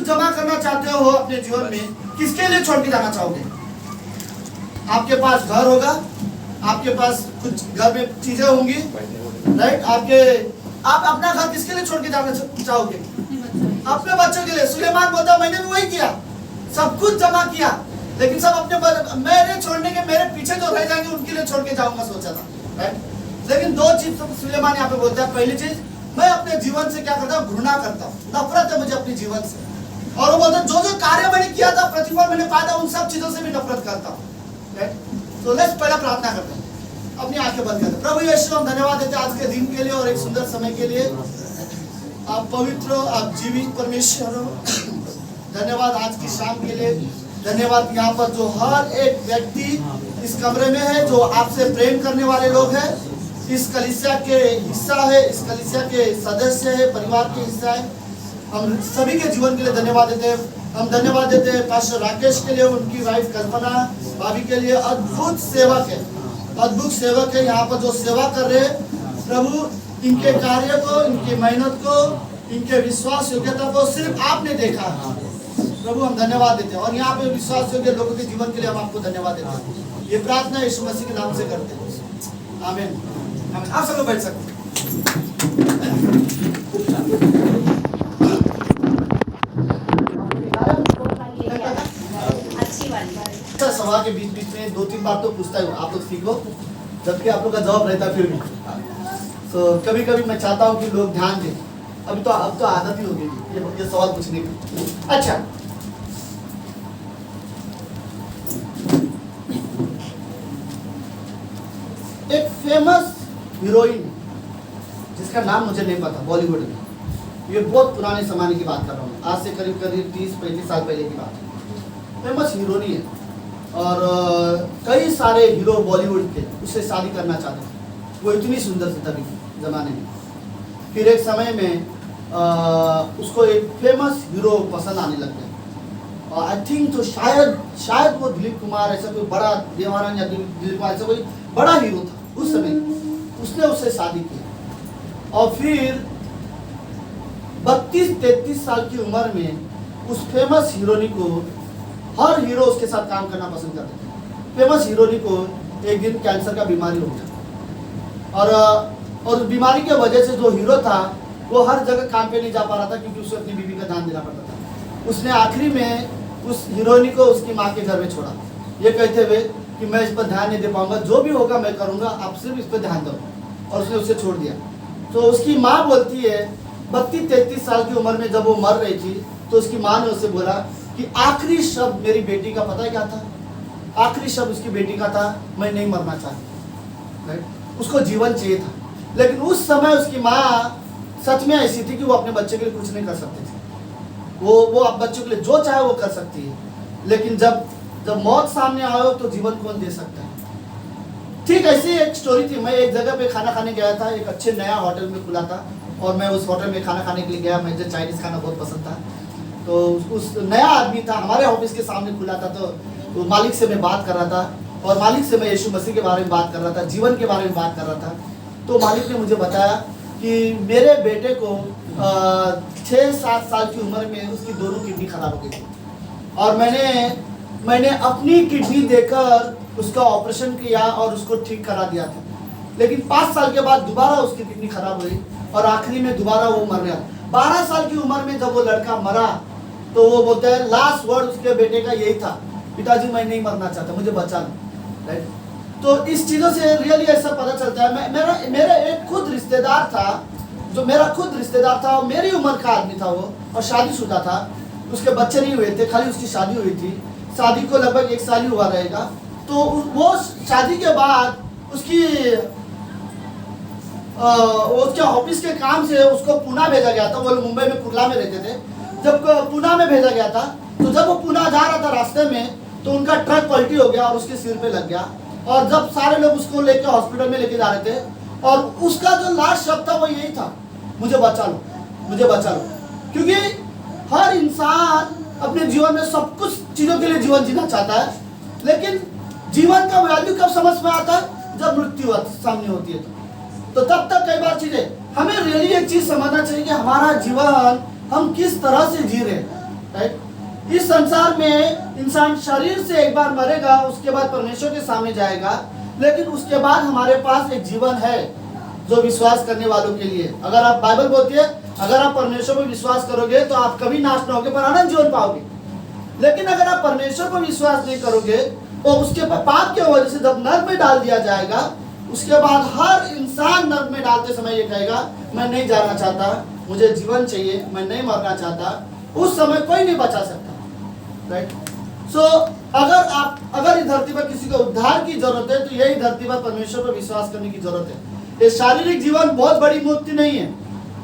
कुछ जमा करना चाहते हो अपने जीवन में, किसके लिए छोड़ के जाना चाहोगे? आपके पास घर होगा, आपके पास कुछ घर में चीजें होंगी, राइट? आप अपना घर किसके लिए छोड़ के जाना चाहोगे? अपने बच्चों के लिए। सुलेमान बोलता मैंने भी वही किया, सब कुछ जमा किया, लेकिन सब अपने मेरे छोड़ने के, मेरे पीछे जो रह जाएंगे उनके लिए छोड़ के जाऊंगा सोचा था, राइट? लेकिन दो चीज सुलेमान यहाँ पे बोलता है। पहली चीज, मैं अपने जीवन से क्या करता हूँ? घृणा करता हूँ, नफरत है मुझे अपने जीवन से। और वो बोलता है जो जो कार्य मैंने किया था, प्रतिफल मैंने पाया था, उन सब चीजों से भी नफरत करता हूँ, राइट? तो लेट्स पहला प्रार्थना करते हैं, अपनी आंखें बंद करते हैं। प्रभु यीशु, हम धन्यवाद देते हैं आज के दिन के लिए और एक सुंदर समय के लिए। आप पवित्र हो, आप जीवित परमेश्वर हो। धन्यवाद आज की शाम के लिए। धन्यवाद यहाँ पर जो हर एक व्यक्ति इस कमरे में है, जो आपसे प्रेम करने वाले लोग हैं, इस कलीसिया के हिस्सा है, इस कलीसिया के सदस्य है, परिवार के हिस्सा है। हम सभी के जीवन के लिए धन्यवाद देते हैं। हम धन्यवाद देते हैं पास्टर राकेश के लिए, उनकी वाइफ कल्पना भाभी के लिए। अद्भुत सेवक है, अद्भुत सेवक है यहाँ पर जो सेवा कर रहे हैं। प्रभु इनके कार्य को, इनकी मेहनत को, इनके विश्वास योग्यता को सिर्फ आपने देखा है। प्रभु हम धन्यवाद देते हैं और यहाँ पे विश्वास योग्य लोगों के जीवन के लिए हम आपको धन्यवाद देते हैं। ये प्रार्थना यीशु मसीह के नाम से करते हैं, आमीन। आप सब लोग बैठ सकते हैं। सभा के बीच बीच में दो तीन बार तो पूछता हूँ, आप लोग सीखो, जबकि आप लोग का जवाब रहता है फिर भी। तो कभी कभी मैं चाहता हूँ कि लोग ध्यान दें। अब तो आदत ही हो गई ये सवाल पूछने की। अच्छा, एक फेमस हीरोइन जिसका नाम मुझे नहीं पता, बॉलीवुड में, ये बहुत पुराने जमाने की बात कर रहा हूँ, आज से करीब 30-35 साल पहले की बात है। फेमस हीरोइन है और कई सारे हीरो बॉलीवुड के उससे शादी करना चाहते थे। वो इतनी सुंदर थी तभी जमाने में। फिर एक समय में उसको एक फेमस हीरो पसंद आने लग गया और आई थिंक तो शायद वो दिलीप कुमार, ऐसा कोई बड़ा, देवानंद या दिलीप कुमार ऐसा कोई बड़ा हीरो था उस समय। उसने उससे शादी की और फिर 32-33 साल की उम्र में उस फेमस हीरोइन को, हर हीरो उसके साथ काम करना पसंद करते थे। फेमस हीरोइन को एक दिन कैंसर का बीमारी हो गया और उस बीमारी की वजह से जो हीरो था वो हर जगह काम पे नहीं जा पा रहा था क्योंकि उसे अपनी बीवी का ध्यान देना पड़ता था। उसने आखिरी में उस हीरोइन को उसकी माँ के घर में छोड़ा, ये कहते हुए कि मैं इस पर ध्यान नहीं दे पाऊंगा, जो भी होगा मैं करूंगा, आप सिर्फ इस पर ध्यान दो। और उसने उसे छोड़ दिया। तो उसकी माँ बोलती है 32-33 साल की उम्र में जब वो मर रही थी तो उसकी माँ ने उसे बोला कि आखिरी शब्द मेरी बेटी का पता है क्या था? आखिरी शब्द उसकी बेटी का था, मैं नहीं मरना चाहती। उसको जीवन चाहिए था, लेकिन उस समय उसकी माँ सच में ऐसी थी कि वो अपने बच्चे के लिए कुछ नहीं कर सकती थी। वो अब बच्चों के लिए जो चाहे वो कर सकती है, लेकिन जब मौत सामने आए तो जीवन कौन दे सकता है? ठीक ऐसी एक स्टोरी थी। मैं एक जगह पे खाना खाने गया था, एक अच्छे नया होटल में खुला था और मैं उस होटल में खाना खाने के लिए गया। मुझे चाइनीज़ खाना बहुत पसंद था। तो उस नया आदमी था, हमारे ऑफिस के सामने खुला था। तो मालिक से मैं बात कर रहा था और मालिक से मैं यीशु मसीह के बारे में बात कर रहा था, जीवन के बारे में बात कर रहा था। तो मालिक ने मुझे बताया कि मेरे बेटे को 6-7 साल की उम्र में उसकी दोनों किडनी खराब हो गई थी और मैंने अपनी किडनी देकर उसका ऑपरेशन किया और उसको ठीक करा दिया था। लेकिन 5 साल के बाद दोबारा उसकी किडनी खराब हुई और आखिरी में दोबारा वो मर गया। 12 साल की उम्र में जब वो लड़का मरा तो वो बोलता है, लास्ट वर्ड उसके बेटे का यही था, पिताजी मैं नहीं मरना चाहता, मुझे बचा लो। राइट? तो इस चीज़ों से रियली ऐसा पता चलता है। मेरा एक खुद रिश्तेदार था, जो मेरा खुद रिश्तेदार था, मेरी उम्र का आदमी था वो, और शादीशुदा था। उसके बच्चे नहीं हुए थे, खाली उसकी शादी हुई थी। शादी को लगभग 1 साल ही हुआ रहेगा। तो वो शादी के बाद उसके ऑफिस के काम से उसको पुणे भेजा गया था। वो मुंबई में कुर्ला में रहते थे। जब पुणे में भेजा गया था तो जब वो पुणे जा रहा था रास्ते में तो उनका ट्रक पलटी हो गया और उसके सिर पे लग गया। और जब सारे लोग उसको लेके हॉस्पिटल में लेके जा रहे थे और उसका जो लास्ट शब्द था वो यही था, मुझे बचा लो, मुझे बचा लो। क्योंकि हर इंसान अपने जीवन में सब कुछ चीज़ों के लिए जीवन जीना चाहता है, लेकिन जीवन का वैल्यू कब समझ में आता है? जब मृत्यु सामने होती है। तो तब तक कई बार चीजें हमें रियली एक चीज समझना चाहिए कि हमारा जीवन हम किस तरह से जी रहे हैं। राइट। इस संसार में इंसान शरीर से एक बार मरेगा, उसके बाद परमेश्वर के सामने जाएगा, लेकिन उसके बाद हमारे पास एक जीवन है जो विश्वास करने वालों के लिए। अगर आप, बाइबल बोलती है अगर आप परमेश्वर पर विश्वास करोगे तो आप कभी नाश न होगे पर अनंत जीवन पाओगे। लेकिन अगर आप परमेश्वर पर विश्वास नहीं करोगे तो उसके पाप की वजह से जब नर्क में डाल दिया जाएगा, उसके बाद हर इंसान नर्क में डालते समय ये कहेगा मैं नहीं जाना चाहता, मुझे जीवन चाहिए, मैं नहीं मरना चाहता। उस समय कोई नहीं बचा सकता, राइट। सो अगर इस धरती पर किसी को उद्धार की जरूरत है तो यही धरती पर परमेश्वर पर विश्वास करने की जरूरत है। ये शारीरिक जीवन बहुत बड़ी मृत्यु नहीं है।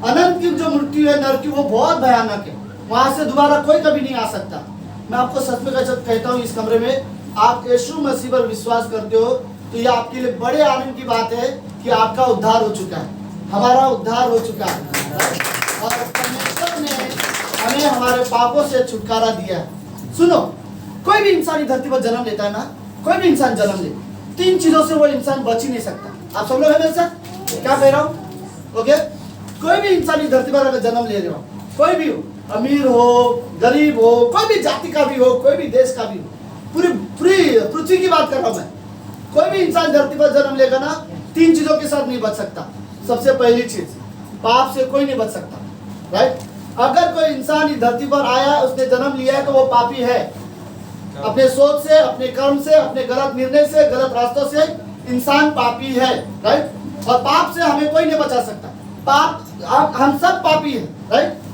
अनंत की जो मृत्यु है, नरक की, वो बहुत भयानक है। वहां से दोबारा कोई कभी नहीं आ सकता। मैं आपको सच में कहता हूँ, इस कमरे में आप यीशु मसीह पर विश्वास करते हो तो ये आपके लिए बड़े आनंद की बात है कि आपका उद्धार हो चुका है, हमारा उद्धार हो चुका है और परमेश्वर ने हमें हमारे पापों से छुटकारा दिया है। सुनो, कोई भी इंसान इस धरती पर जन्म लेता है ना, कोई भी इंसान जन्म ले, 3 चीजों से वो इंसान बच ही नहीं सकता। आप सब लोग हैं मेरे साथ? क्या कह रहा हूँ? ओके, कोई भी इंसान इस धरती पर अगर जन्म ले रहे हो, कोई भी हो, अमीर हो, गरीब हो, कोई भी जाति का भी हो, कोई भी देश का भी हो, पूरी पृथ्वी की बात कर रहा हूं मैं, कोई भी इंसान धरती पर जन्म लेगा ना, 3 चीजों के साथ नहीं बच सकता। सबसे पहली चीज, पाप से कोई नहीं बच सकता, राइट। अगर कोई इंसान इस धरती पर आया, उसने जन्म लिया है तो वो पापी है। अपने सोच से, अपने कर्म से, अपने गलत निर्णय से, गलत रास्तों से इंसान पापी है, राइट। और पाप से हमें कोई नहीं बचा सकता। पाप, हम सब पापी हैं, राइट।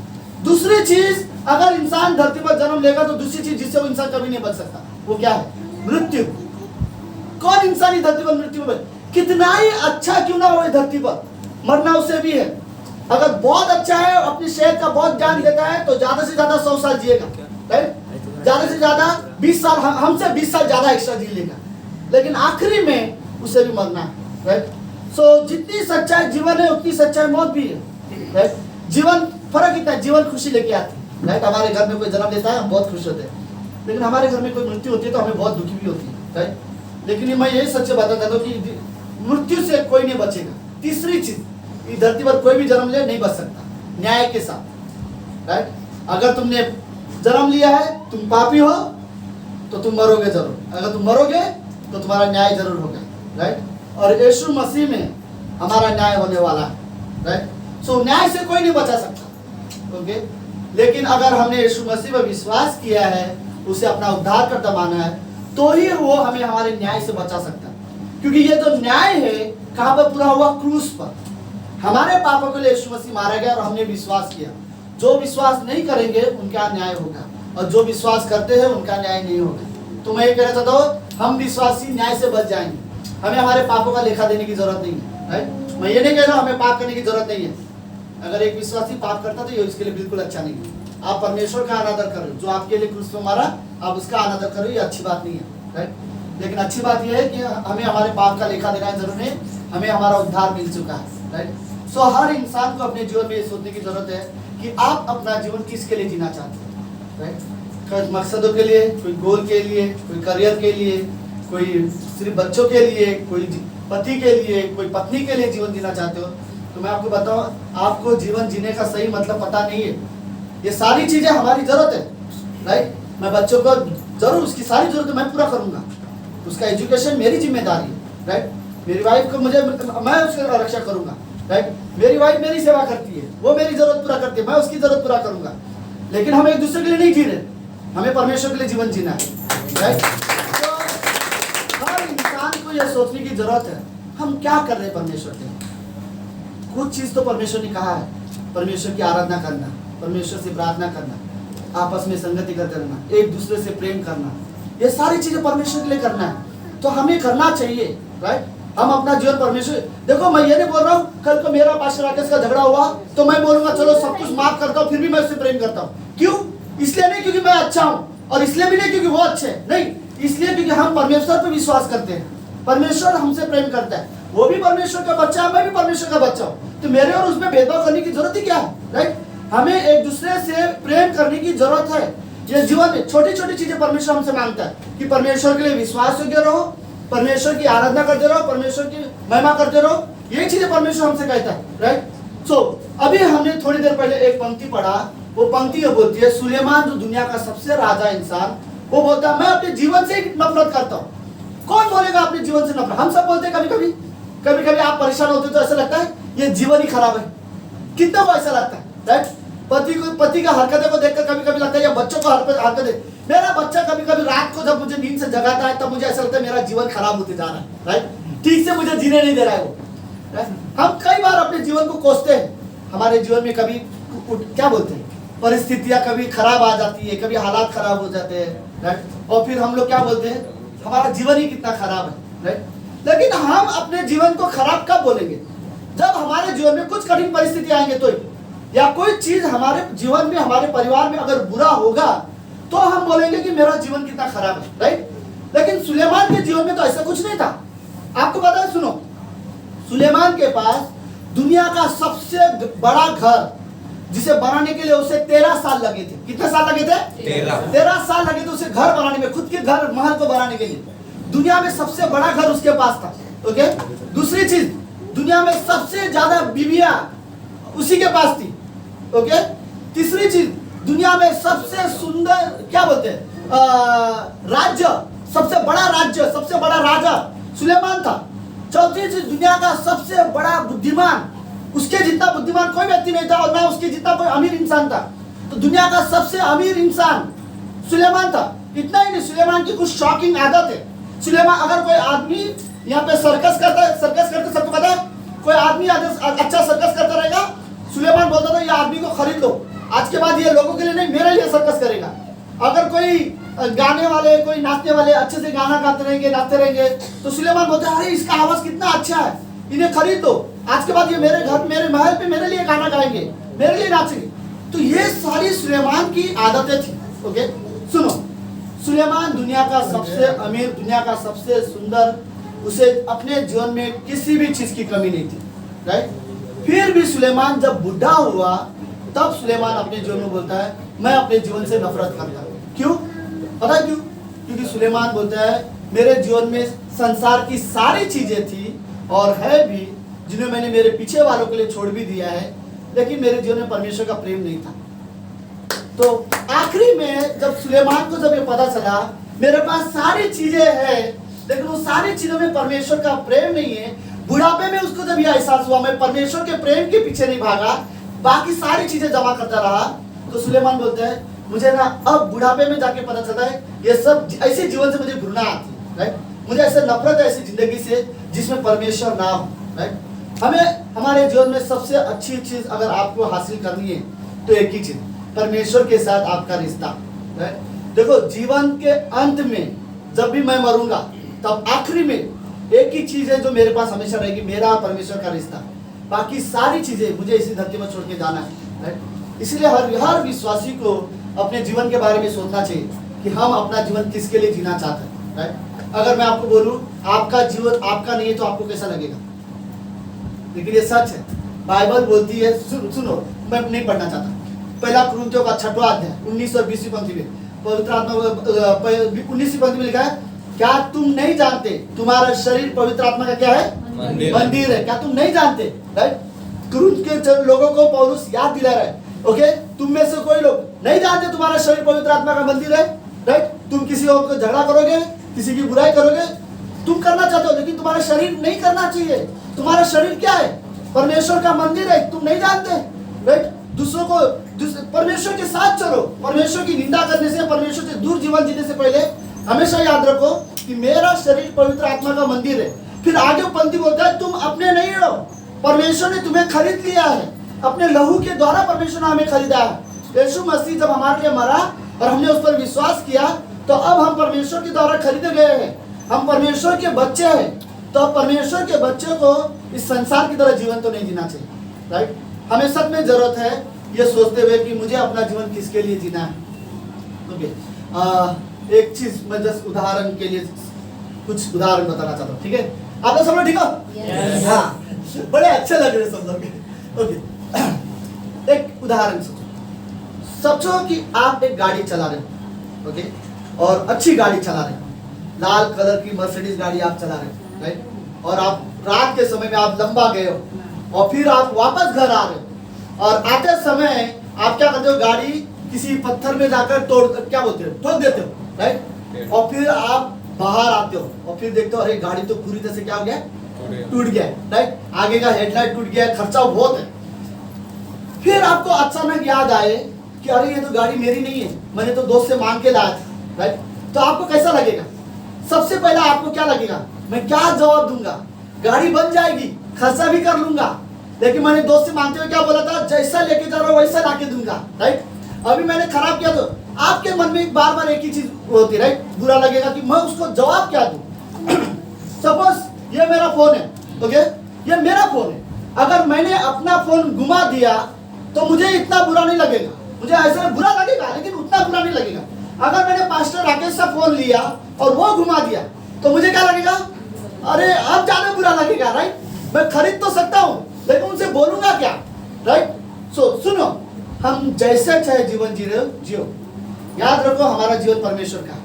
दूसरी चीज, अगर इंसान धरती पर जन्म लेगा तो दूसरी चीज जिससे वो इंसान कभी नहीं बच सकता, वो क्या है? मृत्यु। कौन इंसान इस धरती पर मृत्यु में, कितना ही अच्छा क्यों ना हो, इस धरती पर मरना उसे भी है। अगर बहुत अच्छा है, अपनी सेहत का बहुत ध्यान देता है तो ज्यादा से ज्यादा 100 साल जिएगा, राइट। ज्यादा से ज्यादा 20 साल, हमसे 20 साल ज्यादा एक्स्ट्रा जी लेगा, लेकिन आखिरी में उसे भी मरना है, राइट। सो जितनी सच्चाई जीवन है उतनी सच्चाई मौत भी है, राइट। जीवन, फर्क इतना है, जीवन खुशी लेके आती है, राइट। हमारे घर में कोई जन्म लेता है, हम बहुत खुश होते हैं, लेकिन हमारे घर में कोई मृत्यु होती है तो हमें बहुत दुखी भी होती है, राइट। लेकिन मैं यही सच बता देता हूँ कि मृत्यु से कोई नहीं बचेगा। तीसरी चीज, इस धरती पर कोई भी जन्म ले नहीं बच सकता, न्याय के साथ, राइट। अगर तुमने जन्म लिया है, तुम पापी हो तो तुम मरोगे जरूर। अगर तुम मरोगे तो तुम्हारा न्याय जरूर होगा, राइट। और यीशु मसीह में हमारा न्याय होने वाला है, राइट। सो न्याय से कोई नहीं बचा सकता, ओके। लेकिन अगर हमने यीशु मसीह पर विश्वास किया है, उसे अपना उद्धारकर्ता माना है, तो ही वो हमें हमारे न्याय से बचा सकता है। क्योंकि ये जो न्याय है कहाँ पर पूरा हुआ? क्रूस पर। हमारे पापों के लिए यीशु मसीह मारा गया और हमने विश्वास किया। जो विश्वास नहीं करेंगे उनका न्याय होगा, और जो विश्वास करते हैं उनका न्याय नहीं होगा। तो मैं ये कहना चाहता हूँ, हम विश्वासी न्याय से बच जाएंगे। हमें हमारे पापों का लेखा देने की जरूरत नहीं है, राइट। मैं ये नहीं कह रहा हूँ हमें पाप करने की जरूरत नहीं है। अगर एक विश्वासी पाप करता तो ये उसके लिए बिल्कुल अच्छा नहीं है। आप परमेश्वर का अनादर करो, जो आपके लिए क्रूस पर मारा, आप उसका अनादर करो, ये अच्छी बात नहीं है, राइट। लेकिन अच्छी बात यह है कि हमें हमारे पाप का लेखा देना जरूरी है, हमें हमारा उद्धार मिल चुका है, राइट। सो हर इंसान को अपने जीवन में ये सोचने की जरूरत है कि आप अपना जीवन किसके लिए जीना चाहते हैं, राइट। कुछ मकसदों के लिए, कोई गोल के लिए, कोई करियर के लिए, कोई सिर्फ बच्चों के लिए, कोई पति के लिए, कोई पत्नी के लिए जीवन जीना चाहते हो, तो मैं आपको बताऊं, आपको जीवन जीने का सही मतलब पता नहीं है। ये सारी चीजें हमारी जरूरत है, राइट। मैं बच्चों को जरूर, उसकी सारी जरूरत मैं पूरा करूंगा, उसका एजुकेशन मेरी जिम्मेदारी है, राइट। मेरी वाइफ को मैं उसकी रक्षा करूंगा, राइट। मेरी वाइफ मेरी सेवा करती है, वो मेरी जरूरत पूरा करती है, मैं उसकी जरूरत पूरा करूंगा। लेकिन हम एक दूसरे के लिए नहीं जी रहे, हमें परमेश्वर के लिए जीवन जीना है, राइट। तो हर इंसान को यह सोचने की जरूरत है, हम क्या कर रहे हैं परमेश्वर के लिए। कुछ चीज तो परमेश्वर ने कहा है, परमेश्वर की आराधना करना, परमेश्वर से प्रार्थना करना, आपस में संगति करते रहना, एक दूसरे से प्रेम करना, ये सारी चीजें परमेश्वर के लिए करना है, तो हमें करना चाहिए, राइट। हम अपना जीवन परमेश्वर, देखो मैं ये नहीं बोल रहा हूँ कल को मेरा पास्टर राकेश का झगड़ा हुआ तो मैं बोलूंगा चलो सब कुछ माफ करता हूँ, फिर भी मैं उससे प्रेम करता हूँ। क्यों? इसलिए नहीं क्योंकि मैं अच्छा हूँ, और इसलिए भी नहीं क्योंकि वो अच्छे हैं, नहीं, इसलिए क्योंकि हम परमेश्वर पर विश्वास करते हैं, परमेश्वर हमसे प्रेम करता है, वो भी परमेश्वर का बच्चा है, मैं भी परमेश्वर का बच्चा हूँ, तो मेरे और उसमें भेदभाव करने की जरूरत ही क्या है, राइट। हमें एक दूसरे से प्रेम करने की जरूरत है। ये जीवन में छोटी छोटी चीजें परमेश्वर हमसे मांगता है कि परमेश्वर के लिए विश्वास योग्य रहो, परमेश्वर की आराधना करते रहो, परमेश्वर की महिमा करते रहो, ये चीजें परमेश्वर हमसे कहता है, राइट। सो अभी हमने थोड़ी देर पहले एक पंक्ति पढ़ा वो पंक्ति ये बोलती है, सुलेमान जो दुनिया का सबसे राजा इंसान, वो बोलता है मैं अपने जीवन से नफरत करता हूँ। कौन बोलेगा अपने जीवन से नफरत? हम सब बोलते हैं कभी कभी आप परेशान होते तो ऐसा लगता है ये जीवन ही खराब है। कितना को ऐसा लगता है, राइट? पति का हरकतें को देखकर कभी कभी लगता है, या बच्चों को हरकतें, मेरा बच्चा कभी कभी रात को जब मुझे नींद से जगाता है तब मुझे ऐसा लगता है मेरा जीवन खराब होते जा रहा है, राइट? ठीक से मुझे जीने नहीं दे रहा है वो, राइट? हम कई बार अपने जीवन को कोसते हैं। हमारे जीवन में कभी क्या बोलते हैं, परिस्थितियां कभी खराब आ जाती है, कभी हालात खराब हो जाते हैं, राइट? और फिर हम लोग क्या बोलते हैं, हमारा जीवन ही कितना खराब है, राइट? लेकिन हम अपने जीवन को खराब कब बोलेंगे? जब हमारे जीवन में कुछ कठिन परिस्थिति आएंगे तो, या कोई चीज हमारे जीवन में, हमारे परिवार में अगर बुरा होगा तो हम बोलेंगे कि मेरा जीवन कितना खराब है, राइट? लेकिन सुलेमान के जीवन में तो ऐसा कुछ नहीं था। आपको पता है, सुनो, सुलेमान के पास दुनिया का सबसे बड़ा घर, जिसे बनाने के लिए उसे 13 साल लगे थे। कितने साल लगे थे? 13 साल लगे थे उसे घर बनाने में, खुद के घर महल को बनाने के लिए। दुनिया में सबसे बड़ा घर उसके पास था, ओके? दूसरी चीज, दुनिया में सबसे ज्यादा बीवियां उसी के पास थी, ओके? तीसरी चीज, दुनिया में सबसे सुंदर, क्या बोलते हैं, राज्य, सबसे बड़ा राज्य, सबसे बड़ा राजा सुलेमान था। चौथी चीज, दुनिया का सबसे बड़ा बुद्धिमान, उसके जितना बुद्धिमान कोई व्यक्ति नहीं था और ना उसके जितना कोई अमीर इंसान था। तो दुनिया का सबसे अमीर इंसान सुलेमान था। इतना ही नहीं, सुलेमान की कुछ शॉकिंग आदत है। सुलेमान, अगर कोई आदमी यहाँ पे सर्कस करते सबको पता है, कोई आदमी अच्छा सर्कस करता रहेगा, सुलेमान बोलता था ये आदमी को खरीद लो, आज के बाद ये लोगों के लिए नहीं, मेरे लिए सर्कस करेगा। अगर कोई गाने वाले, कोई नाचने वाले अच्छे से गाना गाते रहेंगे, नाचते रहेंगे, तो सुलेमान बोलते हैं अरे इसका आवाज कितना अच्छा है, इन्हें खरीद दो, आज के बाद ये मेरे घर, मेरे महल पे मेरे लिए गाना गाएंगे, मेरे लिए नाचेंगे। तो ये सारी सुलेमान की आदतें थी, ओके? सुनो, सुलेमान दुनिया का सबसे अमीर, दुनिया का सबसे सुंदर, उसे अपने जीवन में किसी भी चीज की कमी नहीं थी, राइट? फिर भी सुलेमान जब बुढ़ा हुआ तब सुलेमान अपने जीवन में बोलता है मैं अपने जीवन से नफरत करता हूँ। क्यों? पता है क्यों? क्योंकि सुलेमान बोलता है मेरे जीवन में संसार की सारी चीजें थी और है भी, जिन्हें मैंने मेरे पीछे वालों के लिए छोड़ भी दिया है, लेकिन मेरे जीवन में परमेश्वर का प्रेम नहीं था। तो आखिरी में जब सुलेमान को जब ये पता चला मेरे पास सारी चीजें हैं लेकिन वो सारी चीजों में परमेश्वर का प्रेम नहीं है, बुढ़ापे में उसको जब यह एहसास हुआ मैं परमेश्वर के प्रेम के पीछे नहीं भागा, बाकी सारी चीजें जमा करता रहा, तो सुलेमान बोलते हैं मुझे ना अब बुढ़ापे में जाके पता चलता है ये सब ऐसे जीवन से मुझे घृणा आती है, राइट? मुझे ऐसे नफरत है ऐसी जिंदगी से जिसमें परमेश्वर ना हो, राइट? हमें हमारे जीवन में सबसे अच्छी चीज अगर आपको हासिल करनी है तो एक ही चीज, परमेश्वर के साथ आपका रिश्ता, राइट? देखो, जीवन के अंत में जब भी मैं मरूंगा तब आखिरी में एक ही चीज है जो मेरे पास हमेशा रहेगी, मेरा परमेश्वर का रिश्ता। बाकी सारी चीजें मुझे इसी धरती में छोड़ के जाना है, राइट? इसलिए हर विश्वासी को अपने जीवन के बारे में सोचना चाहिए कि हम अपना जीवन किसके लिए जीना चाहते हैं, राइट? अगर मैं आपको बोलूं आपका जीवन आपका नहीं है तो आपको कैसा लगेगा? लेकिन ये सच है, बाइबल बोलती है, सुनो, मैं नहीं पढ़ना चाहता, पहला कुरिन्थियों का 6वां अध्याय 19 और 20वीं पंक्ति में पवित्र आत्मा 19वीं पंक्ति में लिखा है, क्या तुम नहीं जानते तुम्हारा शरीर पवित्र आत्मा का क्या है? मंदिर है। क्या तुम नहीं जानते? राइट? कुरिन्थ के लोगों को पौलुस याद दिला रहा है, ओके? तुम में से कोई लोग नहीं जानते तुम्हारा शरीर पवित्र आत्मा का मंदिर है, राइट? तुम किसी और को झगड़ा करोगे, किसी की बुराई करोगे, तुम करना चाहते हो, लेकिन तुम्हारा शरीर नहीं करना चाहिए। तुम्हारा शरीर क्या है? परमेश्वर का मंदिर है, तुम नहीं जानते, राइट? दूसरों को परमेश्वर के साथ चलो। परमेश्वर की निंदा करने से, परमेश्वर से दूर जीवन जीने से पहले हमेशा याद रखो कि मेरा शरीर पवित्र आत्मा का मंदिर है। फिर आगे पंक्ति बोलता है, तुम अपने नहीं हो, परमेश्वर ने तुम्हें खरीद लिया है, अपने लहू के द्वारा परमेश्वर ने हमें खरीदा है। यीशु मसीह जब हमारे लिए मरा और हमने उस पर विश्वास किया तो अब हम परमेश्वर के द्वारा खरीदे गए हैं, हम परमेश्वर के बच्चे हैं। तो अब परमेश्वर के बच्चे को इस संसार की तरह जीवन तो नहीं जीना चाहिए, राइट? हमें सच में जरूरत है ये सोचते हुए कि मुझे अपना जीवन किसके लिए जीना है। ओके, एक चीज मैं जस्ट उदाहरण के लिए कुछ उदाहरण बताना चाहता हूँ, ठीक है? आप लोग सब लोग ठीक हो? yes. हाँ, बड़े अच्छे लग रहे सब लोग। ओके, एक उदाहरण सोचो कि आप एक गाड़ी चला रहे हो, ओके? और अच्छी गाड़ी चला रहे हो, लाल कलर की मर्सिडीज गाड़ी आप चला रहे हो, राइट? और आप रात के समय में आप लंबा गए हो और फिर आप वापस घर आ रहे हो और आते समय आप क्या करते हो, गाड़ी किसी पत्थर में जाकर तोड़, क्या बोलते हो, ठोक देते हो, राइट। और फिर आप बाहर आते हो और फिर देखते हो अरे गाड़ी तो पूरी तरह से क्या हो गया, टूट गया, राइट। आगे का हेडलाइट टूट गया, खर्चा बहुत है। फिर आपको अचानक याद आए कि अरे ये तो गाड़ी मेरी नहीं है, मैंने तो दोस्त से मांग के लाया था, राइट। तो आपको कैसा लगेगा? सबसे पहले आपको क्या लगेगा, मैं क्या जवाब दूंगा? गाड़ी बन जाएगी, खर्चा भी कर लूंगा, लेकिन मैंने दोस्त से मांगते हुए क्या बोला था, जैसा लेके जा रहा हूं वैसा लाके दूंगा, राइट। अभी मैंने खराब किया तो आपके मन में बार बार एक ही चीज होती है, राइट। बुरा लगेगा कि मैं उसको जवाब क्या दूं। सपोज ये मेरा फोन है, ओके, ये मेरा फोन है। अगर मैंने अपना फोन घुमा दिया तो मुझे इतना बुरा नहीं लगेगा, मुझे ऐसा बुरा लगेगा लेकिन उतना बुरा नहीं लगेगा। अगर मैंने पास्टर राकेश का फोन लिया और वो घुमा दिया तो मुझे क्या लगेगा, अरे अब ज्यादा बुरा लगेगा, राइट। मैं खरीद तो सकता हूं लेकिन उनसे बोलूंगा क्या, राइट। सुनो, हम जैसे चाहे जीवन जी रहे हो जियो, याद रखो हमारा जीवन परमेश्वर का,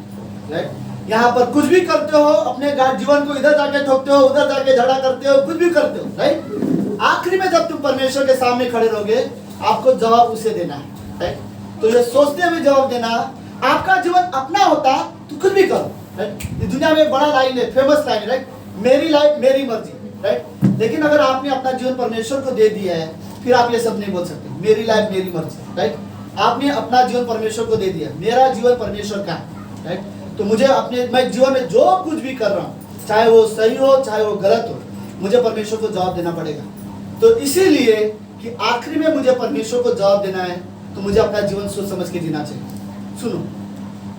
राइट। यहाँ पर कुछ भी करते हो, अपने जीवन को इधर जाके ठोकते हो, उधर जाके झगड़ा करते हो, कुछ भी करते हो, राइट। आखिरी में जब तुम परमेश्वर के सामने खड़े रहोगे आपको जवाब उसे देना है, राइट। तो ये सोचते हुए जवाब देना, आपका जीवन अपना होता तो कुछ भी करो, राइट। इस दुनिया में एक बड़ा लाइन है, फेमस लाइन है, राइट, मेरी लाइफ मेरी मर्जी, राइट। लेकिन अगर आपने अपना जीवन परमेश्वर को दे दिया है फिर आप ये सब नहीं बोल सकते, मेरी लाइफ मेरी मर्जी, राइट। आपने अपना जीवन परमेश्वर को दे दिया, मेरा जीवन परमेश्वर का, राइट। तो मुझे अपने, मैं जीवन में जो कुछ भी कर रहा हूँ, चाहे वो सही हो चाहे वो गलत हो, मुझे परमेश्वर को जवाब देना पड़ेगा। तो इसीलिए कि आखिरी में मुझे परमेश्वर को जवाब देना है तो मुझे अपना जीवन सोच समझ के जीना चाहिए। सुनो,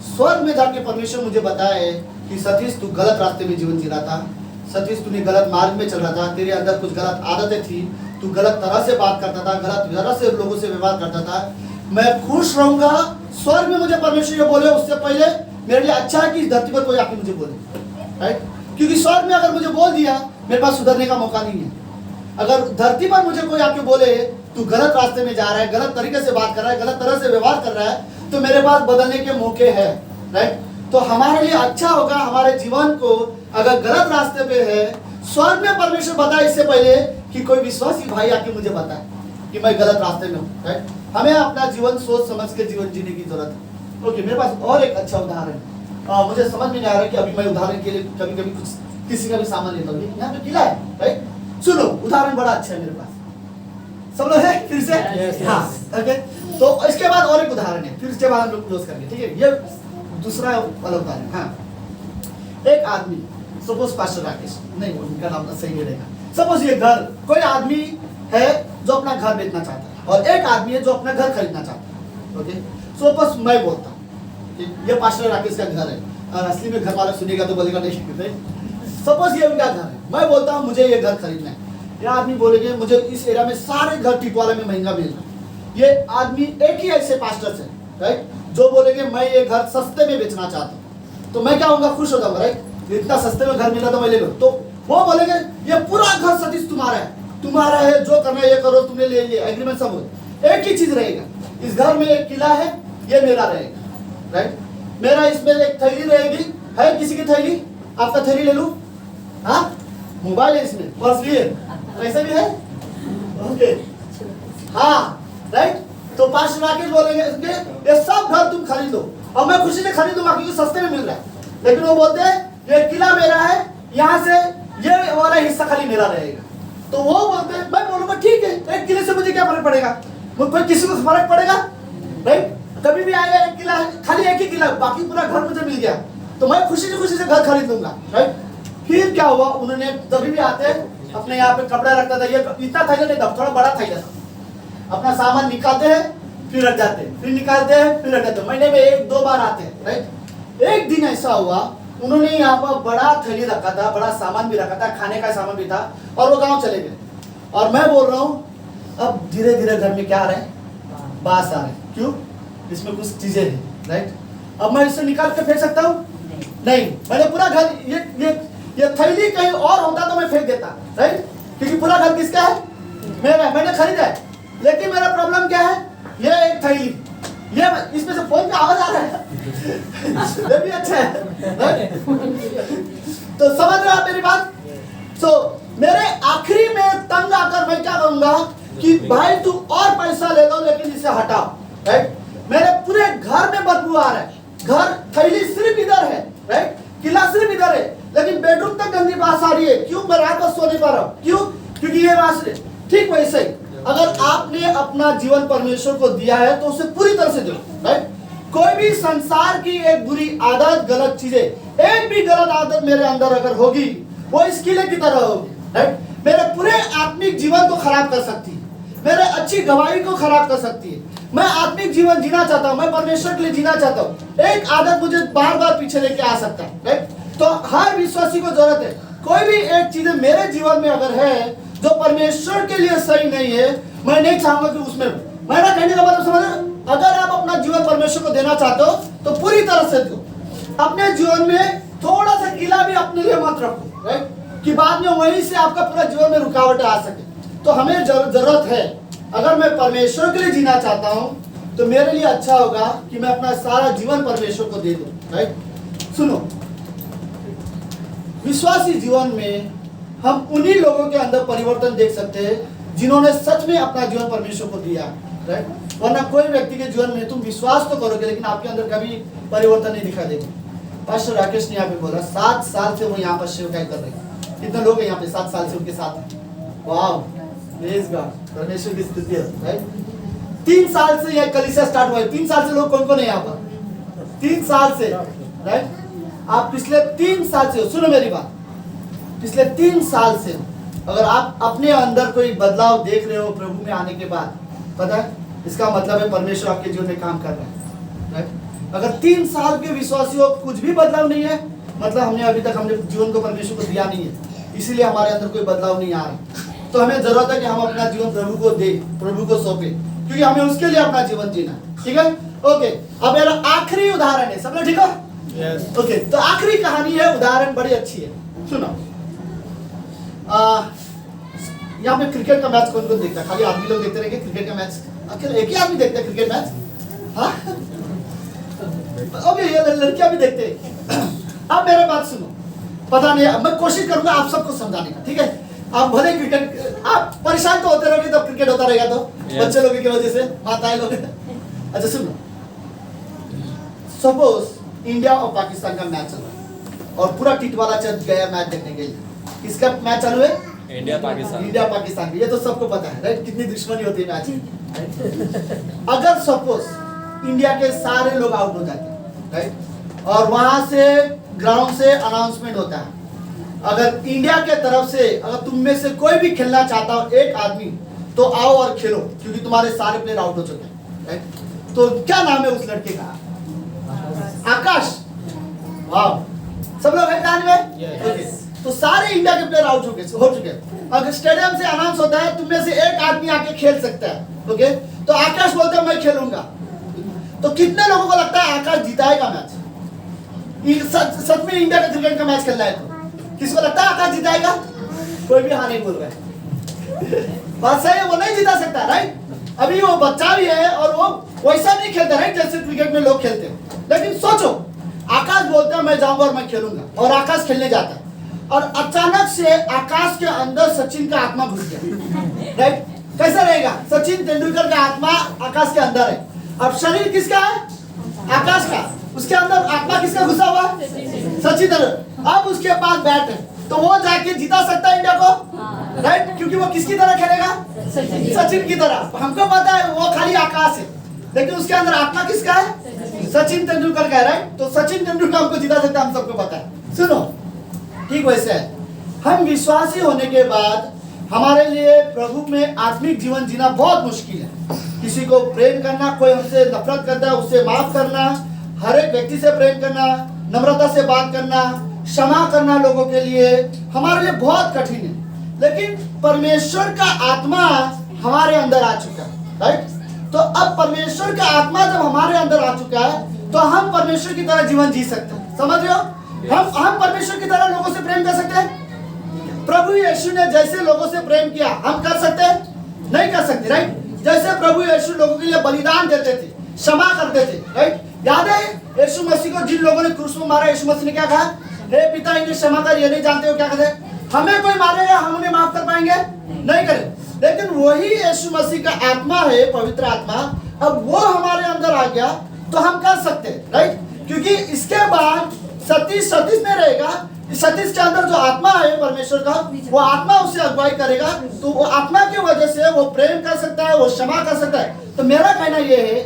स्वर्ग में जाके परमेश्वर मुझे बताए कि सतीश तू गलत रास्ते में जीवन जी रहा था, सतीश तूने गलत मार्ग में चल रहा था, तेरे अंदर कुछ गलत आदतें थी, तू गलत तरह से बात करता था, गलत तरह से लोगों से व्यवहार करता था। मैं खुश रहूंगा स्वर्ग में मुझे परमेश्वर ये बोले उससे पहले मेरे लिए अच्छा है कि इस धरती पर कोई आके मुझे बोले, राइट। क्योंकि स्वर्ग में अगर मुझे बोल दिया मेरे पास सुधरने का मौका नहीं है। अगर धरती पर मुझे कोई आके बोले तू गलत रास्ते में जा रहा है, गलत तरीके से बात कर रहा है, गलत तरह से व्यवहार कर रहा है, तो मेरे पास बदलने के मौके हैं, राइट। तो हमारे लिए अच्छा होगा हमारे जीवन को अगर गलत रास्ते पे है, स्वर्ग में परमेश्वर बताए इससे पहले कि कोई विश्वासी भाई आके मुझे बताए कि मैं गलत रास्ते में हूँ, राइट। हमें अपना जीवन सोच समझ के जीवन जीने की जरूरत है। ओके, मेरे पास और एक अच्छा उदाहरण, मुझे समझ में नहीं आ रहा है कि अभी मैं उदाहरण के लिए कभी कभी कुछ किसी का भी सामान लेता हूँ। यहाँ पे किला है, राइट। सुनो, उदाहरण बड़ा अच्छा है मेरे पास, सब लोग है फिर से, हाँ, ओके। तो इसके बाद और एक उदाहरण है, फिर इसके बाद हम लोग क्लोज करेंगे, ठीक है। ये दूसरा वाला उदाहरण, हाँ। एक आदमी, सपोज पास्टर राकेश, नहीं उनका नाम सही नहीं रहेगा, सपोज ये घर, कोई आदमी है जो अपना घर बेचना चाहता है और एक आदमी है जो अपना घर खरीदना चाहता है, ओके। सपोज मैं बोलता हूँ ये पास्टर राकेश का घर है और असली में घर वाला सुनेगा तो बोलेगा नहीं, सपोज ये उनका घर है, मैं बोलता हूँ मुझे ये घर खरीदना है, ये आदमी बोलेंगे मुझे इस एरिया में सारे घर टिकवाला में महंगा मिल रहा है। ये आदमी एक ही ऐसे पास्टर से, राइट, जो बोलेंगे मैं ये घर सस्ते में बेचना चाहता हूँ, तो मैं क्या होगा, खुश हो जाऊंगा, राइट। इतना सस्ते में घर मिला तो मैं ले लूँ। तो वो बोलेंगे ये पूरा घर सतीश तुम्हारा है, जो करना है ये करो, तुमने ले लिया, एग्रीमेंट सब हो। एक ही चीज रहेगा, इस घर में एक किला है, ये मेरा रहेगा, राइट। मेरा इसमें एक थैली रहेगी, है किसी की थैली, आपका थैली ले लूं, हाँ, मोबाइल है इसमें, पर्स भी है, पैसे भी है, ओके, हाँ, राइट। तो पास्टर राकेश बोलेंगे ये सब घर तुम खरीद लो और मैं खुशी से खरीदूंगा क्योंकि सस्ते में मिल रहा है। लेकिन वो बोलते हैं ये किला मेरा है, यहाँ से ये वाला हिस्सा खाली मेरा रहेगा। तो वो बोलते हैं, मैं बोलूंगा ठीक है, एक किले से मुझे क्या फर्क पड़ेगा, कोई किसी को फर्क पड़ेगा, राइट। कभी भी आएगा एक किला, खाली एक ही किला, बाकी पूरा घर मुझे मिल गया तो मैं खुशी से घर खरीद लूंगा, राइट। फिर क्या हुआ, उन्होंने जब भी आते हैं अपने यहाँ पे कपड़ा रखता था, ये इतना थैला नहीं था, थोड़ा बड़ा थैला था, अपना सामान निकालते हैं फिर रख जाते हैं, फिर निकालते हैं फिर रख जाते हैं, महीने में 1-2 बार आते हैं, राइट। एक दिन ऐसा हुआ उन्होंने यहाँ पर बड़ा थैली रखा था, बड़ा सामान भी रखा था, खाने का सामान भी था, और वो गाँव चले गए। और मैं बोल रहा हूँ अब धीरे धीरे घर में क्या आ रहा है, बास आ रहा है, क्यों, इसमें कुछ चीजें हैं, राइट। अब मैं इसे निकाल के फेंक सकता हूँ, नहीं, मैंने पूरा घर, ये थैली कहीं और होता तो मैं फेंक देता, राइट, क्योंकि पूरा घर किसका है, मेरा, मैंने खरीदा है। लेकिन मेरा प्रॉब्लम क्या है, ये एक थैली, ये इसमें से फोन का आवाज आ रहा है ये भी अच्छा है, राइट। तो समझ रहे आप मेरी बात। सो मेरे आखिरी में तंग आकर मैं क्या करूंगा, कि भाई तू और पैसा ले लो लेकिन इसे हटाओ, राइट। मेरे पूरे घर में बदबू आ रहा है, घर थैली सिर्फ इधर है, राइट, किला सिर्फ इधर है, लेकिन बेडरूम तक गंदी बात आ रही है। क्यों? मैं रात को सो नहीं पा रहा हूं। क्यों? क्योंकि ये बात है। ठीक वैसे ही अगर आपने अपना जीवन परमेश्वर को दिया है तो उसे पूरी तरह से दो, राइट। कोई भी संसार की एक बुरी आदत, गलत चीजें, एक भी गलत आदत मेरे अंदर अगर होगी वो इस किले की तरह होगी, राइट। मेरे पूरे आत्मिक जीवन को खराब कर सकती है, मेरे अच्छी गवाही को खराब कर सकती है। मैं आत्मिक जीवन जीना चाहता हूं, मैं परमेश्वर के लिए जीना चाहता हूं, एक आदत मुझे बार बार पीछे लेके आ सकता है, राइट। तो हर विश्वासी को जरूरत है, कोई भी एक चीज मेरे जीवन में अगर है जो परमेश्वर के लिए सही नहीं है, मैं नहीं चाहूंगा कि उसमें, मेरा कहने का मतलब समझ, अगर आप अपना जीवन परमेश्वर को देना चाहते हो तो पूरी तरह से दो। अपने जीवन में थोड़ा सा किला भी अपने लिए मत रखो, राइट, कि बाद में वहीं से आपका पूरा जीवन में रुकावटें आ सके। तो हमें जरूरत है, अगर मैं परमेश्वर के लिए जीना चाहता हूं तो मेरे लिए अच्छा होगा कि मैं अपना सारा जीवन परमेश्वर को दे दूं, राइट। सुनो, विश्वासी जीवन में हम उन्हीं लोगों के अंदर परिवर्तन देख सकते हैं जिन्होंने सच में अपना जीवन परमेश्वर को दिया, राइट। वरना कोई व्यक्ति के जीवन में तुम विश्वास तो करोगे लेकिन आपके अंदर कभी परिवर्तन नहीं दिखा देगा। पास्टर राकेश ने यहाँ पे बोला 7 साल से वो यहाँ पर सेवकाई कर रहे हैं। कितने लोग हैं यहाँ पे 7 साल से उनके साथ? वाह, प्रेज गॉड, परमेश्वर की स्तुति है, राइट। 3 साल से यह कलीसिया स्टार्ट हुआ है। 3 साल से लोग कौन कौन है यहाँ पर? 3 साल से, राइट। आप पिछले 3 साल से, सुनो मेरी बात, पिछले 3 साल से अगर आप अपने अंदर कोई बदलाव देख रहे हो प्रभु में आने के बाद, पता है इसका मतलब है परमेश्वर आपके जीवन में काम कर रहा है, राइट। अगर 3 साल के विश्वासियों कुछ भी बदलाव नहीं है, मतलब हमने अभी तक हमने जीवन को परमेश्वर को दिया नहीं है, इसीलिए हमारे अंदर कोई बदलाव नहीं आ रहा। तो हमें जरूरत है कि हम अपना जीवन प्रभु को दे, प्रभु को सौंपे, क्योंकि हमें उसके लिए अपना जीवन जीना, ठीक है। ओके, अब मेरा आखिरी उदाहरण है, सब लोग ठीक हो? यस। ओके, तो आखिरी कहानी है, उदाहरण बड़ी अच्छी है, सुनो। यहाँ पे क्रिकेट का मैच कौन कौन देखता है? खाली आदमी लोग देखते रहेंगे क्रिकेट का मैच? अकेले एक ही आदमी देखता है क्रिकेट मैच? हाँ, ओके, ये लड़कियां भी देखते हैं। अब मेरे बात सुनो, पता नहीं, मैं कोशिश करूंगा आप सबको समझाने का, ठीक है। आप भले क्रिकेट, आप परेशान तो होते रहोगे, तब क्रिकेट होता रहेगा तो बच्चे लोगों की वजह से, माताएं लोग। अच्छा सुनो, सपोज इंडिया और पाकिस्तान का मैच चल रहा है और पूरा टिटवाला चल गया मैच देखने के लिए। किसका मैच चालू है? इंडिया पाकिस्तान। इंडिया पाकिस्तान, ये तो सबको पता है, राइट, कितनी दुश्मनी होती है मैच में। अगर सपोज इंडिया के सारे लोग आउट हो जाते हैं, राइट, और वहां से ग्राउंड से अनाउंसमेंट होता है, अगर इंडिया के तरफ से अगर तुम में से कोई भी खेलना चाहता हो एक आदमी, तो आओ और खेलो, क्योंकि तुम्हारे सारे प्लेयर आउट हो चुके हैं, राइट। तो क्या नाम है उस लड़के का? आकाश। वाह, सब लोग है ध्यान में? ओके, तो सारे इंडिया के प्लेयर आउट हो चुके हैं। अगर स्टेडियम से अनाउंस होता है तुम में से एक आदमी आके खेल सकता है, ओके, तो आकाश बोलता है मैं खेलूंगा। तो कितने लोगों को लगता है आकाश जिताएगा मैच? सच में इंडिया का क्रिकेट का मैच खेलना है तो किसको लगता है आकाश जिताएगा? कोई भी हाँ नहीं बोल रहा है। बात सही है, वो नहीं जिता सकता, राइट। अभी वो बच्चा भी है और वो वैसा नहीं खेलता, राइट, जैसे क्रिकेट में लोग खेलते हैं। लेकिन सोचो, आकाश बोलता है मैं जाऊंगा और मैं खेलूंगा, और आकाश खेलने जाता है, और अचानक से आकाश के अंदर सचिन का आत्मा घुस गया, राइट। कैसा रहेगा? सचिन तेंदुलकर का आत्मा आकाश के अंदर है। अब शरीर किसका है? आकाश का। उसके अंदर आत्मा किसका घुसा हुआ? सचिन। अब उसके पास बैट है, तो वो जाके जिता सकता है इंडिया को, राइट, क्योंकि वो किसकी तरह खेलेगा? सचिन की तरह। हमको पता है वो खाली आकाश है, लेकिन उसके अंदर आत्मा किसका है? सचिन तेंदुलकर का है, राइट। तो सचिन तेंदुलकर हमको जिता सकता है, हम सबको पता है। सुनो, ठीक वैसे है, हम विश्वासी होने के बाद हमारे लिए प्रभु में आत्मिक जीवन जीना बहुत मुश्किल है। किसी को प्रेम करना, कोई हमसे नफरत करता है उसे माफ करना, हर एक व्यक्ति से प्रेम करना, नम्रता से बात करना, क्षमा करना लोगों के लिए हमारे लिए बहुत कठिन है। लेकिन परमेश्वर का आत्मा हमारे अंदर आ चुका है, राइट। तो अब परमेश्वर का आत्मा जब हमारे अंदर आ चुका है तो हम परमेश्वर की तरह जीवन जी सकते हैं, समझ रहे हो? हम परमेश्वर की तरह लोगों से प्रेम कर सकते हैं। प्रभु यीशु ने जैसे लोगों से प्रेम किया हम कर सकते हैं? नहीं कर सकते, राइट। जैसे प्रभु यीशु लोगों के लिए बलिदान देते थे, क्षमा करते थे, राइट। याद है यीशु मसीह को जिन लोगों ने क्रूस में मारा, यीशु मसीह ने क्या कहा? हे पिता इन्हें क्षमा कर, ये नहीं जानते हो क्या कहते? हमें कोई मारेगा हम उन्हें माफ कर पाएंगे? नहीं करे। लेकिन वही यीशु मसीह का आत्मा है, पवित्र आत्मा, अब वो हमारे अंदर आ गया तो हम कर सकते हैं, राइट। क्योंकि इसके बाद सतीश में रहेगा, सतीश के अंदर जो आत्मा है परमेश्वर का, वो आत्मा उसे अगुवाई करेगा, तो वो आत्मा की वजह से वो प्रेम कर सकता है, वो क्षमा कर सकता है। तो मेरा कहना ये है,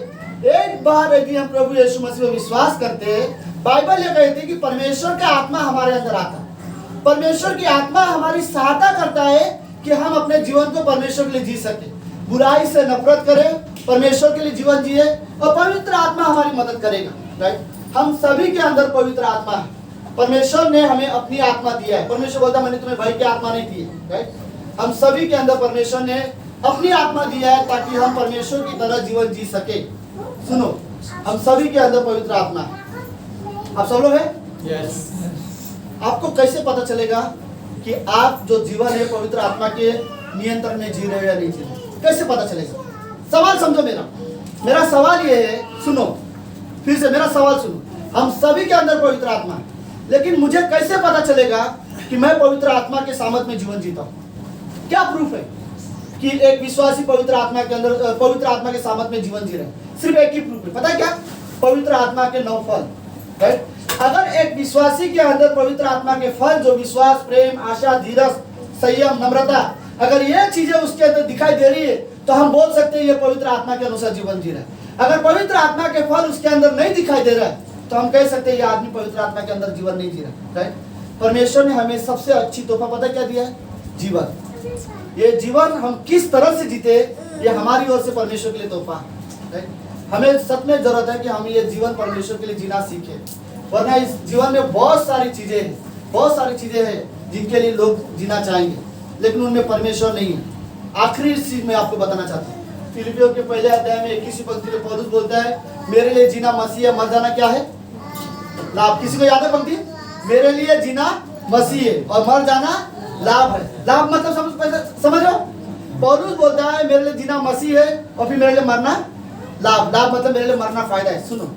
एक बार यदि हम प्रभु यीशु मसीह में विश्वास करते हैं, बाइबल ये कहती है कि परमेश्वर का आत्मा हमारे अंदर आता है। परमेश्वर की आत्मा हमारी सहायता करता है कि हम अपने जीवन को परमेश्वर के लिए जी सके, बुराई से नफरत करें, परमेश्वर के लिए जीवन जिए, और पवित्र आत्मा हमारी मदद करेगा, राइट। हम सभी के अंदर पवित्र आत्मा है, परमेश्वर ने हमें अपनी आत्मा दिया है। परमेश्वर बोलता मैंने तुम्हें भय की आत्मा नहीं दी है, राइट। हम सभी के अंदर परमेश्वर ने अपनी आत्मा दिया है ताकि हम परमेश्वर की तरह जीवन जी सके। सुनो, हम सभी के अंदर पवित्र आत्मा है। आप सब लोग हैं? यस। आपको कैसे पता चलेगा कि आप जो जीवन है पवित्र आत्मा के नियंत्रण में जी रहे हो या नहीं जी रहे? कैसे पता चलेगा? सवाल समझो मेरा सवाल ये है, सुनो फिर से मेरा सवाल सुनो। हम सभी के अंदर पवित्र आत्मा है, लेकिन मुझे कैसे पता चलेगा कि मैं पवित्र आत्मा के सामर्थ में जीवन जीता हूँ? क्या प्रूफ है कि एक विश्वासी पवित्र आत्मा के अंदर, पवित्र आत्मा के सामर्थ में जीवन जी रहे हैं? सिर्फ एक ही प्रूफ है, पता है क्या? पवित्र आत्मा के 9 फल, राइट। अगर एक विश्वासी के अंदर पवित्र आत्मा के फल जो विश्वास, प्रेम, आशा, धीरज, संयम, नम्रता, अगर ये चीजें उसके अंदर दिखाई दे रही है तो हम बोल सकते हैं ये पवित्र आत्मा के अनुसार जीवन जी रहा है। अगर पवित्र आत्मा के फल उसके अंदर नहीं दिखाई दे रहा है तो हम कह सकते हैं ये आदमी पवित्र आत्मा के अंदर जीवन नहीं जी रहा, राइट। परमेश्वर ने हमें सबसे अच्छी तोहफा पता क्या दिया है? जीवन। ये जीवन हम किस तरह से जीते ये हमारी ओर से परमेश्वर के लिए तोहफा है, राइट। हमें सच में जरूरत है कि हम ये जीवन परमेश्वर के लिए जीना सीखें, वरना इस जीवन में बहुत सारी चीजें हैं जिनके लिए लोग जीना चाहेंगे, लेकिन उनमें परमेश्वर नहीं है। आखिरी चीज मैं आपको बताना चाहता हूँ, फिलिपियों के पहले अध्याय में 21वीं पंक्ति में पौलुस बोलता है, मेरे लिए जीना मसीह है, मर जाना क्या है? लाभ। किसी को याद है पंक्ति? मेरे लिए जीना मसीह है और मर जाना लाभ है। लाभ मतलब समझ रहे हो? पौलुस बोलता है मेरे लिए जीना मसीह है और फिर मेरे लिए मरना लाभ। लाभ मतलब मेरे लिए मरना फायदा है। सुनो,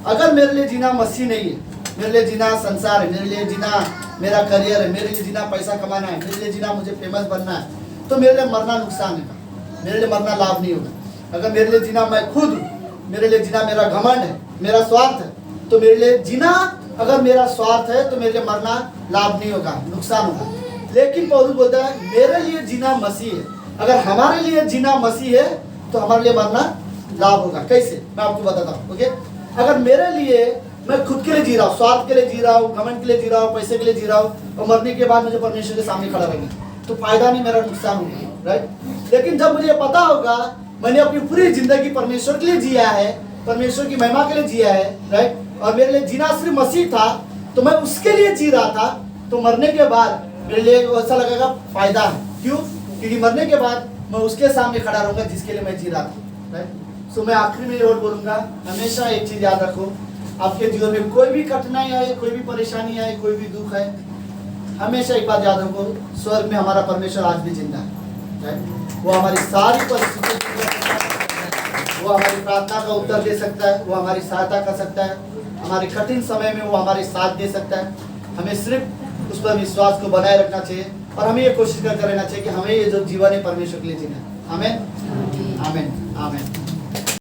अगर मेरे लिए जीना मसीह नहीं है, मेरे लिए जीना संसार है, मेरे लिए जीना मेरा करियर है, मेरे लिए जीना पैसा कमाना है, मेरे लिए जीना मुझे फेमस बनना है, तो मेरे लिए मरना नुकसान है, मेरे लिए मरना लाभ नहीं होगा। अगर मेरे लिए जीना मैं खुद हूँ, मेरे लिए जीना मेरा घमंड है, मेरा स्वार्थ है, तो मेरे लिए जीना अगर मेरा स्वार्थ है तो मेरे लिए मरना लाभ नहीं होगा, नुकसान होगा। लेकिन पौलुस बोलता है मेरे लिए जीना मसीह है। अगर हमारे लिए जीना मसीह है तो हमारे लिए मरना लाभ होगा। कैसे? मैं आपको बताता हूँ, ओके। अगर मेरे लिए मैं खुद के लिए जी रहा हूँ, स्वार्थ के लिए जी रहा हूँ, घमंड के लिए जी रहा हूँ, पैसे के लिए जी रहा हूँ, और मरने के बाद मुझे परमेश्वर के सामने खड़ा रहेंगे तो फायदा नहीं, मेरा नुकसान होगा, राइट। लेकिन जब मुझे पता होगा मैंने अपनी पूरी जिंदगी परमेश्वर के लिए जिया है, परमेश्वर की महिमा के लिए जिया है, राइट, और मेरे लिए जीना सिर्फ मसीह था, तो मैं उसके लिए जी रहा था, तो मरने के बाद मेरे लिए ऐसा लगेगा फायदा है। क्यों? क्योंकि मरने के बाद मैं उसके सामने खड़ा रहूंगा जिसके लिए मैं जी रहा था, राइट। सो मैं आखिरी में और बोलूंगा, हमेशा एक चीज याद रखो, आपके जीवन में कोई भी कठिनाई आए, कोई भी परेशानी आए, कोई भी दुख है, हमेशा एक बात याद रखो, स्वर्ग में हमारा परमेश्वर आज भी जिंदा है। वो हमारी सारी परिस्थितियों, वो हमारी प्रार्थना का उत्तर दे सकता है, वो हमारी सहायता कर सकता है, हमारे कठिन समय में वो हमारे साथ दे सकता है। हमें सिर्फ उस पर विश्वास को बनाए रखना चाहिए और हमें ये कोशिश करते रहना चाहिए कि हमें ये जो जीवन है परमेश्वर के लिए जीना है। आमीन, आमीन, आमीन।